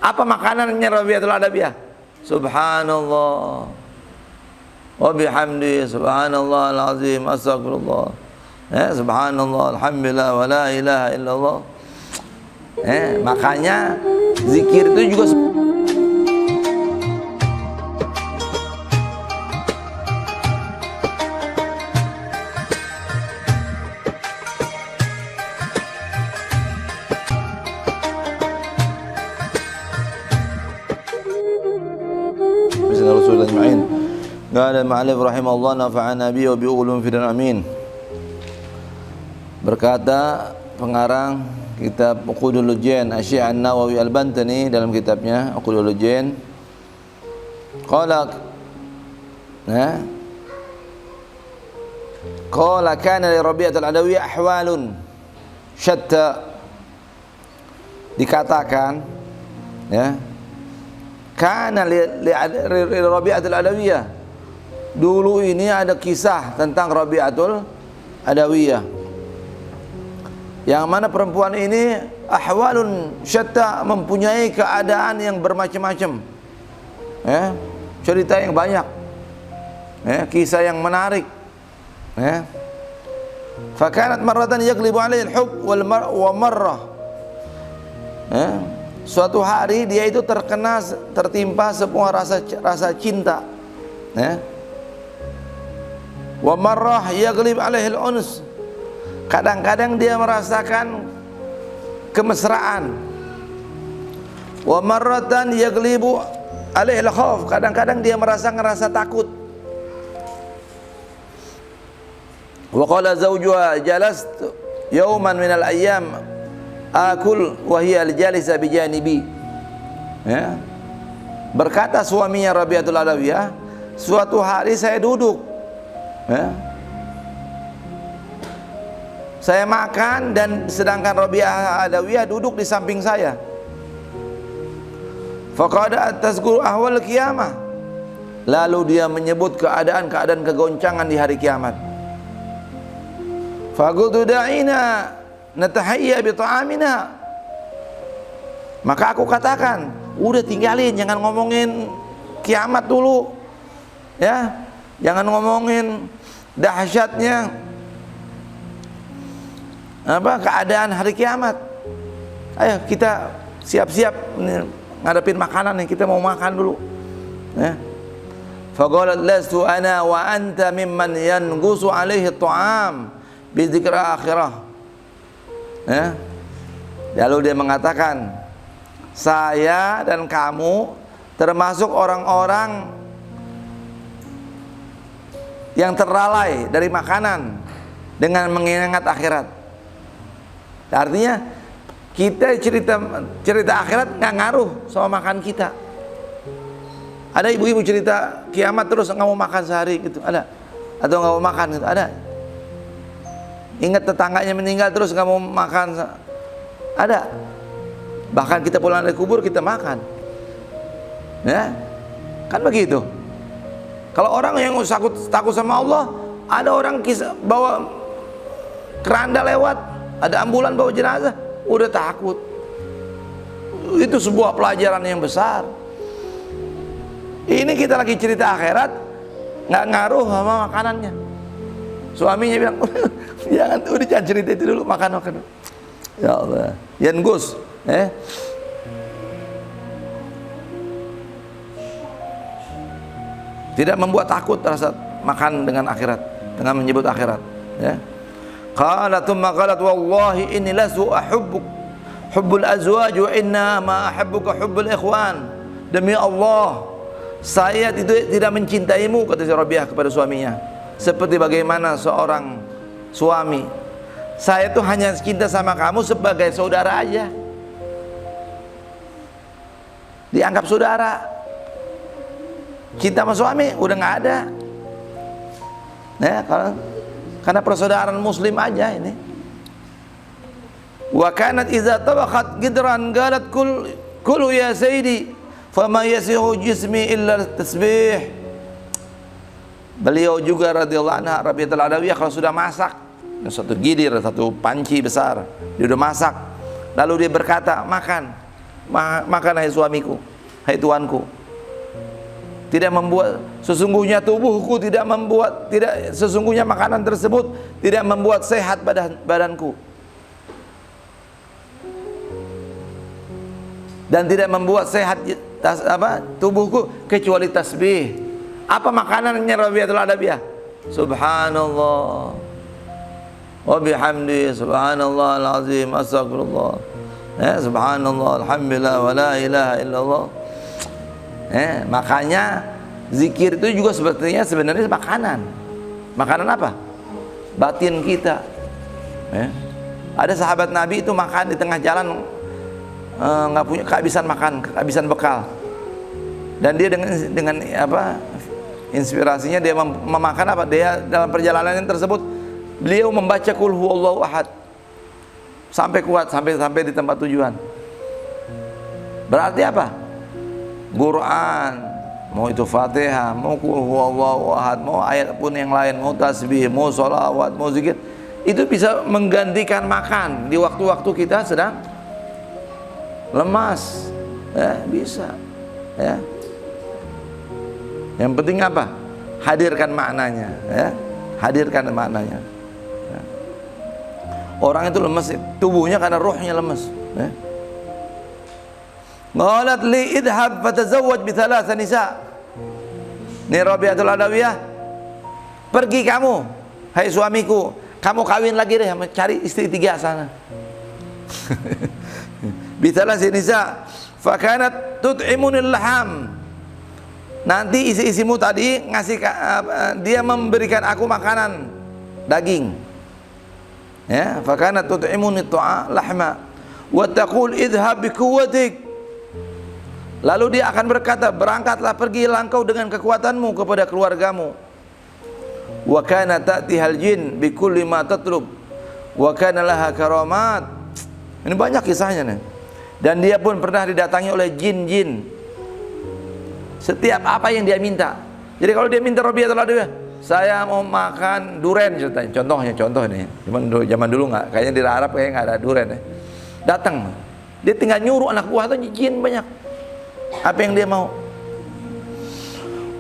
Apa makanannya Rabi'atul Adawiyah? Subhanallah wa bihamdi, subhanallah al-azim, astagfirullah, subhanallah, alhamdulillah, wa la ilaha illallah. Makanya zikir itu juga Rasulullah ajma'in. Qala al-mu'allif rahimahullah nafa'ana bi wa bi ulum fil amin. Berkata pengarang kitab Uqudul Lujain Asy-Syaikh An-Nawawi Al-Bantani dalam kitabnya Uqudul Lujain, qala kana li Rabi'atul Adawiyah ahwalun syatta. Dikatakan kana li Rabi'atul Adawiyah, dulu ini ada kisah tentang Rabi'atul Adawiyah, yang mana perempuan ini ahwalun syatta, mempunyai keadaan yang bermacam-macam, cerita yang banyak, kisah yang menarik. Fakanat marratan yaglibu alaihi al-hub wa marrah. Suatu hari dia itu tertimpa sebuah rasa cinta, wa marrah yaglib alaihi al-uns. Kadang-kadang dia merasakan kemesraan. Wa marratan yaglibu alaihi al-khauf. Kadang-kadang dia ngerasa takut. Wa qala zawjuha jalastu yawman min al-ayyam akul wa hiya al-jalisa bi janibi. Berkata suaminya Rabi'atul Adawiyah, suatu hari saya duduk, saya makan dan sedangkan Rabi'ah Adawiyah duduk di samping saya. Faqad tazkur ahwal qiyamah. Lalu dia menyebut keadaan kegoncangan di hari kiamat. Faqultu da'ina natahayya bi ta'amina. Maka aku katakan, udah tinggalin, jangan ngomongin kiamat dulu, jangan ngomongin dahsyatnya keadaan hari kiamat. Ayo kita siap-siap ngadepin makanan nih, kita mau makan dulu. Faqalat lastu ana wa anta mimman yangusu alaihi ta'am bi dzikri akhirah. Lalu dia mengatakan, saya dan kamu termasuk orang-orang yang terlalai dari makanan dengan mengingat akhirat. Artinya kita cerita akhirat nggak ngaruh sama makan kita. Ada ibu-ibu cerita kiamat terus nggak mau makan sehari gitu, ada? Atau nggak mau makan gitu, ada? Ingat tetangganya meninggal terus nggak mau makan, ada? Bahkan kita pulang dari kubur kita makan, kan begitu. Kalau orang yang takut sama Allah, ada orang bawa keranda lewat, ada ambulan bawa jenazah, udah takut. Itu sebuah pelajaran yang besar. Ini kita lagi cerita akhirat, nggak ngaruh sama makanannya. Suaminya bilang, jangan cerita itu dulu, makan. Ya Allah, Yan Gus, tidak membuat takut rasa makan dengan akhirat, dengan menyebut akhirat. Qala thumma qalat wallahi inni lastu ahubbuk hubbul azwaj wa inna ma ahibbuka hubbul ikhwan. Demi Allah, saya tidak mencintaimu, kata Rabi'ah kepada suaminya, seperti bagaimana seorang suami. Saya tuh hanya cinta sama kamu sebagai saudara aja, dianggap saudara. Cinta sama suami udah nggak ada, karena persaudaraan muslim aja ini. Wa kanat idza tabaqat gidran qalat kulu ya sayyidi fama yasihu jismi illa tasbih. Beliau juga radhiyallahu anha Rabi'atul Adawiyah kalau sudah masak, satu gidir, satu panci besar, dia udah masak, lalu dia berkata, makan. makan hai suamiku, hai tuanku. Tidak membuat, sesungguhnya tubuhku tidak membuat, sesungguhnya makanan tersebut tidak membuat sehat badanku. Dan tidak membuat sehat tubuhku kecuali tasbih. Apa makanannya Rabi'atul Adawiyah? Subhanallah wa bihamdi, subhanallah al-azim, astagfirullah, subhanallah, alhamdulillah, wa la ilaha illallah. Makanya zikir itu juga sebenarnya makanan. Makanan apa? Batin kita. Ada sahabat Nabi itu makan di tengah jalan, nggak punya, kehabisan makan, kehabisan bekal. Dan dia dengan inspirasinya dia memakan apa? Dia dalam perjalanan tersebut beliau membaca Qul huwallahu ahad sampai kuat, sampai di tempat tujuan. Berarti apa? Quran, mau itu Fatihah, mau Qul huwallahu ahad, mau ayat pun yang lain, mau tasbih, mau sholawat, mau zikir, itu bisa menggantikan makan di waktu-waktu kita sedang lemas. Bisa. Yang penting apa? Hadirkan maknanya. Hadirkan maknanya. Orang itu lemes, tubuhnya karena ruhnya lemes. Qalat li idhab fatazawwaj bi thalatha nisa. Ni Rabi'atul Adawiyah, pergi kamu, hai suamiku, kamu kawin lagi deh, cari istri 3 sana. Bi thalathi nisa, fa kanat tut'imunil laham. Nanti isi-isimu tadi ngasih, dia memberikan aku makanan daging. Fa kanat tut'imunit lahma wa taqul idhab bi quwwatik. Lalu dia akan berkata, berangkatlah, pergilah engkau dengan kekuatanmu kepada keluargamu. Wa kana ta'tihal jin bi kulli ma tatlub wa kana laha karamat. Ini banyak kisahnya nih. Dan dia pun pernah didatangi oleh jin-jin setiap apa yang dia minta. Jadi kalau dia minta Rabi'atul Adawiyah, saya mau makan duren ceritanya. Contoh nih. Zaman dulu nggak, kayaknya di Arab kayaknya nggak ada duren ya. Datang, dia tinggal nyuruh anak buah itu jin banyak. Apa yang dia mau.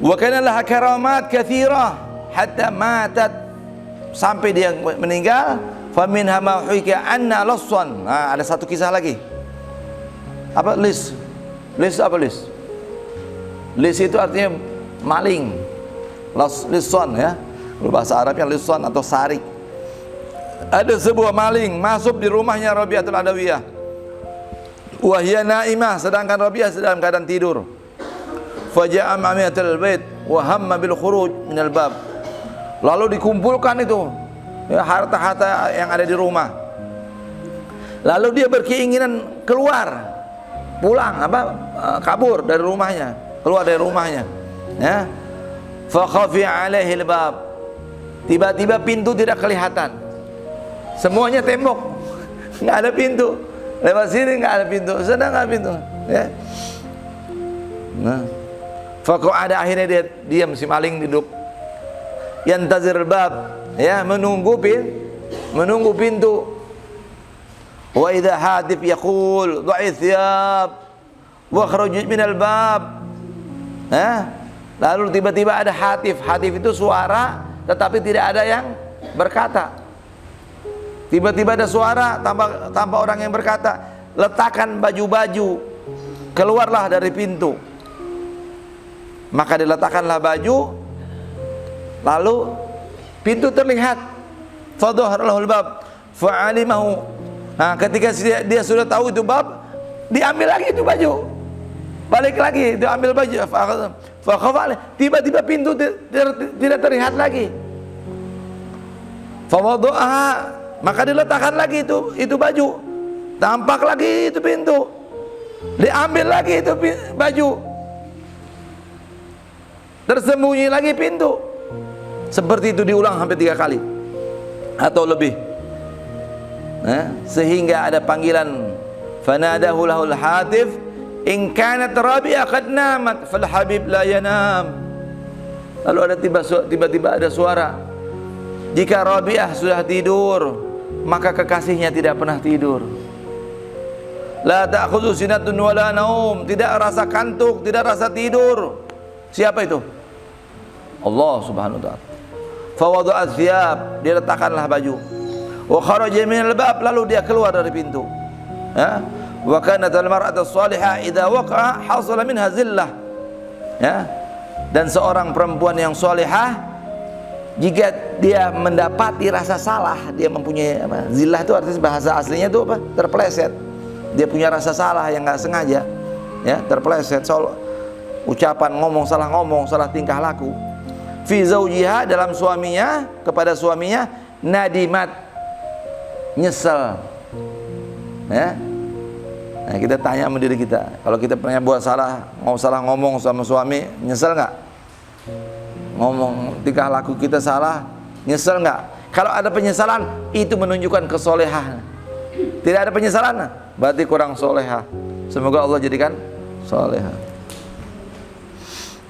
Wa kana laha karamat katsirah hatta matat, sampai dia meninggal. Fa minha ma huika anna lassan. Nah, ada satu kisah lagi. Apa lis? Lis apa lis? Lis itu artinya maling. Lisson ya. Kalau bahasa Arabnya lisson atau sarik. Ada sebuah maling masuk di rumahnya Rabi'atul Adawiyah. Wahia naimah, sedangkan Rabi'ah sedang keadaan tidur. Faja'a ma'amiyatul bait wa hamma bil khuruj minal bab. Lalu dikumpulkan itu harta-harta yang ada di rumah. Lalu dia berkeinginan keluar, pulang, kabur dari rumahnya, keluar dari rumahnya. Fa khafi 'alaihi al-bab. Tiba-tiba pintu tidak kelihatan. Semuanya tembok, nggak ada pintu. Lewat sini nggak ada pintu, sana nggak ada pintu. Faqa'ada, akhirnya dia diam, si maling duduk. Yantazir bab, menunggu pintu. Wa idza hatif yaqul dha'i thiyab wa kharuj min al-bab. Lalu tiba-tiba ada hatif. Hatif itu suara tetapi tidak ada yang berkata. Tiba-tiba ada suara tanpa orang yang berkata, letakkan baju-baju, keluarlah dari pintu. Maka diletakkanlah baju, lalu pintu terlihat. Fadhaharul bab fa'alimahu. Nah, ketika dia sudah tahu itu bab, diambil lagi itu baju, balik lagi itu ambil baju. Tiba-tiba pintu tidak terlihat lagi. Fawadhaha, maka diletakkan lagi itu baju, tampak lagi itu pintu, diambil lagi itu baju, tersembunyi lagi pintu. Seperti itu diulang sampai 3 kali atau lebih, sehingga ada panggilan, fanadahu lahul hatif in kanat Rabi'ah qad namat fal habib la yanam. Lalu ada tiba-tiba ada suara, jika Rabi'ah sudah tidur, maka kekasihnya tidak pernah tidur. La ta'khudhu sinatun wala naum, tidak rasa kantuk, tidak rasa tidur. Siapa itu? Allah Subhanahu wa taala. Fa wada'a thiyab, dia letakkanlah baju. Wa kharaja minal bab, lalu dia keluar dari pintu. Ya. Wa kanat al-mar'atu as-salihah idza waqa'a hasala minha zillah. Ya. Dan seorang perempuan yang salihah, jika dia mendapati rasa salah, dia mempunyai apa? Zillah itu artinya bahasa aslinya itu apa? Terpeleset. Dia punya rasa salah yang nggak sengaja, ya, terpeleset, ucapan, ngomong, salah tingkah laku. Fi zaujiha, dalam suaminya, kepada suaminya, nadimat, nyesel. Ya. Nah, kita tanya sama diri kita, kalau kita pernah buat salah ngomong sama suami, nyesel nggak? Ngomong, tingkah laku kita salah, nyesel nggak? Kalau ada penyesalan, itu menunjukkan kesolehan. Tidak ada penyesalan, berarti kurang soleha. Semoga Allah jadikan soleha.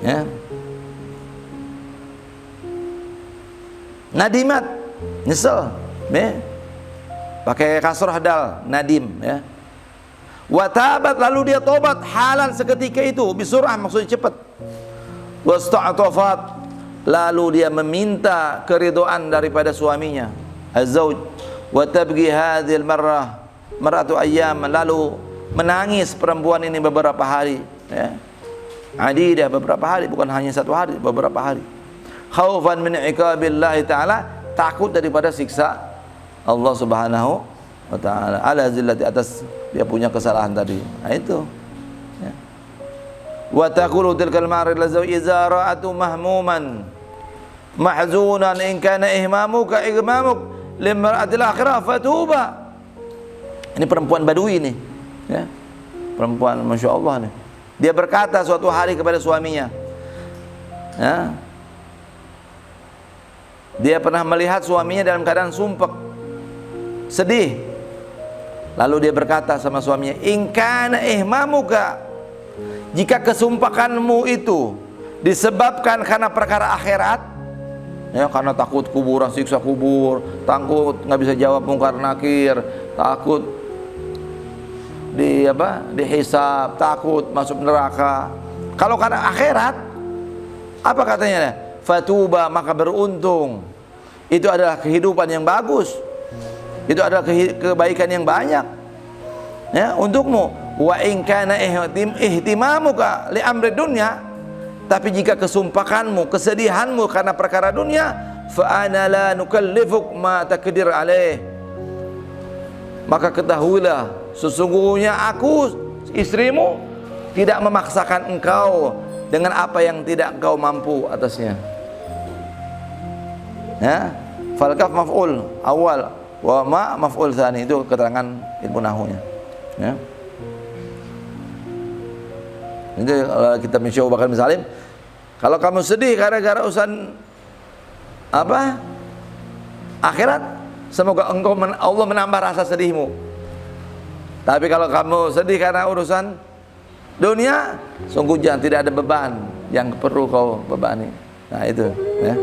Ya. Nadimat, nyesel, ya. Pakai kasrah dal, nadim, ya. Watabat, lalu dia tobat halan seketika itu, bisurah maksudnya cepat. Wasta'tafat, lalu dia meminta keridhaan daripada suaminya, az-zauj. Wa tabghi hadhil mar'atu ayyam, lalu menangis perempuan ini beberapa hari, ya. Adidah, beberapa hari, bukan hanya satu hari, beberapa hari. Khaufan min iqabillahi ta'ala, takut daripada siksa Allah Subhanahu wa ta'ala, ala zillati, atas dia punya kesalahan tadi. Nah itu, ya. Wa taqulu tilkal mar'atu lazau idza ra'atu mahmuman mahzunan in kana ihmamuka igmamuk limra'atil akhirah fatuba. Ini perempuan Badui nih, ya. Perempuan Masya Allah nih. Dia berkata suatu hari kepada suaminya, ya. Dia pernah melihat suaminya dalam keadaan sumpek, sedih. Lalu dia berkata sama suaminya, in kana ihmamuka, jika kesumpakanmu itu disebabkan karena perkara akhirat, ya, karena takut kuburan, siksa kubur, takut nggak bisa jawab mungkar nakir, takut dihisab, takut masuk neraka. Kalau karena akhirat, apa katanya? Fatuba, maka beruntung. Itu adalah kehidupan yang bagus. Itu adalah kebaikan yang banyak, ya, untukmu. Wa in kana ihtimamuka li amri dunya, tapi jika kesumpakanmu, kesedihanmu karena perkara dunia, fa ana la nukallifuk ma takdir alaih, maka ketahuilah sesungguhnya aku, istrimu, tidak memaksakan engkau dengan apa yang tidak engkau mampu atasnya. Ya, fal kaf maf'ul awal wa ma maf'ul tsani, itu keterangan ilmu nahwunya. Ya. Ini kita mencoba misalnya, kalau kamu sedih gara-gara urusan apa? Akhirat, semoga engkau Allah menambah rasa sedihmu. Tapi kalau kamu sedih karena urusan dunia, sungguh jangan, tidak ada beban yang perlu kau bebani. Nah itu, ya.